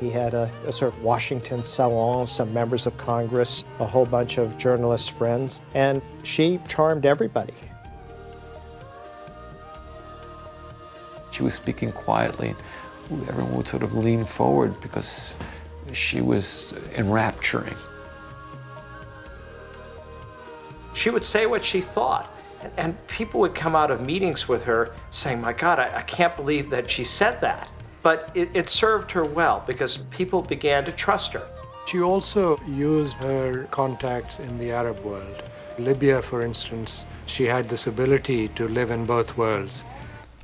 He had a sort of Washington salon, some members of Congress, a whole bunch of journalist friends, and she charmed everybody. She was speaking quietly. Everyone would sort of lean forward because she was enrapturing. She would say what she thought, and people would come out of meetings with her saying, my God, I can't believe that she said that. But it served her well because people began to trust her. She also used her contacts in the Arab world. Libya, for instance, she had this ability to live in both worlds.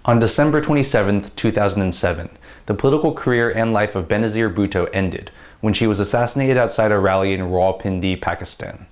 On December 27, 2007, the political career and life of Benazir Bhutto ended when she was assassinated outside a rally in Rawalpindi, Pakistan.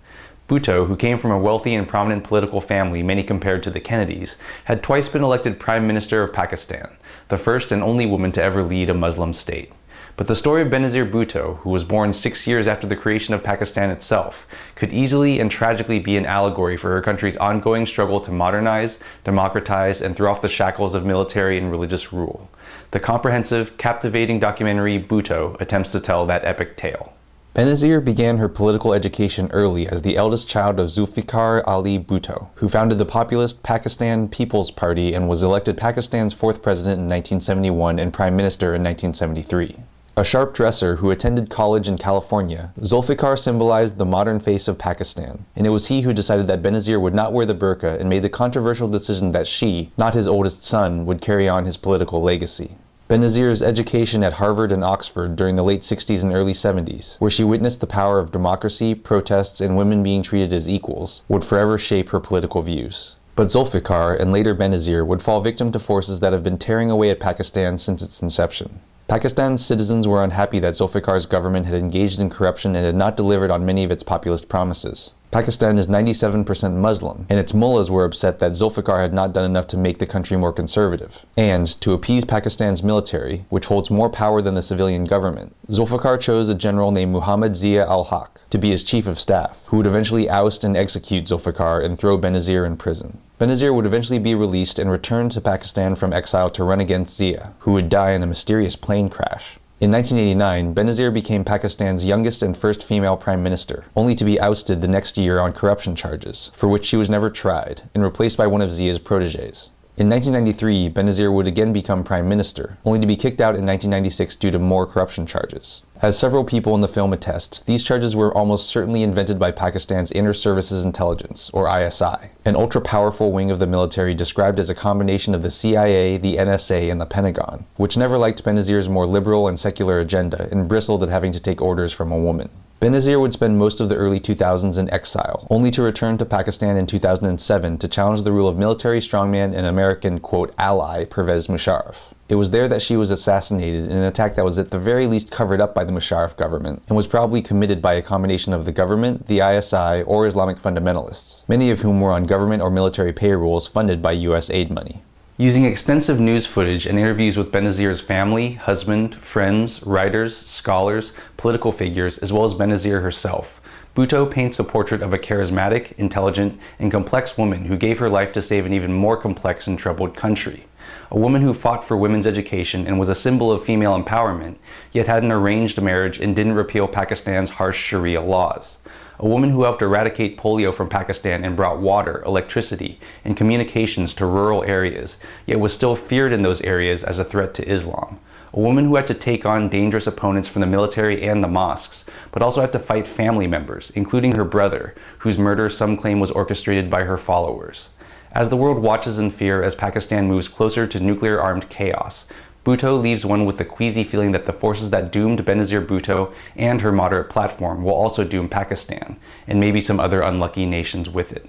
Bhutto, who came from a wealthy and prominent political family many compared to the Kennedys, had twice been elected Prime Minister of Pakistan, the first and only woman to ever lead a Muslim state. But the story of Benazir Bhutto, who was born 6 years after the creation of Pakistan itself, could easily and tragically be an allegory for her country's ongoing struggle to modernize, democratize, and throw off the shackles of military and religious rule. The comprehensive, captivating documentary Bhutto attempts to tell that epic tale. Benazir began her political education early as the eldest child of Zulfikar Ali Bhutto, who founded the populist Pakistan People's Party and was elected Pakistan's fourth president in 1971 and prime minister in 1973. A sharp dresser who attended college in California, Zulfikar symbolized the modern face of Pakistan, and it was he who decided that Benazir would not wear the burqa and made the controversial decision that she, not his oldest son, would carry on his political legacy. Benazir's education at Harvard and Oxford during the late 60s and early 70s, where she witnessed the power of democracy, protests, and women being treated as equals, would forever shape her political views. But Zulfikar, and later Benazir, would fall victim to forces that have been tearing away at Pakistan since its inception. Pakistan's citizens were unhappy that Zulfikar's government had engaged in corruption and had not delivered on many of its populist promises. Pakistan is 97% Muslim, and its mullahs were upset that Zulfikar had not done enough to make the country more conservative. And, to appease Pakistan's military, which holds more power than the civilian government, Zulfikar chose a general named Muhammad Zia al-Haq to be his chief of staff, who would eventually oust and execute Zulfikar and throw Benazir in prison. Benazir would eventually be released and return to Pakistan from exile to run against Zia, who would die in a mysterious plane crash. In 1989, Benazir became Pakistan's youngest and first female prime minister, only to be ousted the next year on corruption charges, for which she was never tried, and replaced by one of Zia's protégés. In 1993, Benazir would again become prime minister, only to be kicked out in 1996 due to more corruption charges. As several people in the film attest, these charges were almost certainly invented by Pakistan's Inner Services Intelligence, or ISI, an ultra-powerful wing of the military described as a combination of the CIA, the NSA, and the Pentagon, which never liked Benazir's more liberal and secular agenda and bristled at having to take orders from a woman. Benazir would spend most of the early 2000s in exile, only to return to Pakistan in 2007 to challenge the rule of military strongman and American, quote, ally Pervez Musharraf. It was there that she was assassinated in an attack that was at the very least covered up by the Musharraf government, and was probably committed by a combination of the government, the ISI, or Islamic fundamentalists, many of whom were on government or military payrolls funded by US aid money. Using extensive news footage and interviews with Benazir's family, husband, friends, writers, scholars, political figures, as well as Benazir herself, Bhutto paints a portrait of a charismatic, intelligent, and complex woman who gave her life to save an even more complex and troubled country. A woman who fought for women's education and was a symbol of female empowerment, yet had an arranged marriage and didn't repeal Pakistan's harsh Sharia laws. A woman who helped eradicate polio from Pakistan and brought water, electricity, and communications to rural areas, yet was still feared in those areas as a threat to Islam. A woman who had to take on dangerous opponents from the military and the mosques, but also had to fight family members, including her brother, whose murder some claim was orchestrated by her followers. As the world watches in fear as Pakistan moves closer to nuclear-armed chaos, Bhutto leaves one with the queasy feeling that the forces that doomed Benazir Bhutto and her moderate platform will also doom Pakistan, and maybe some other unlucky nations with it.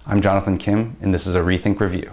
I'm Jonathan Kim, and this is a ReThink Review.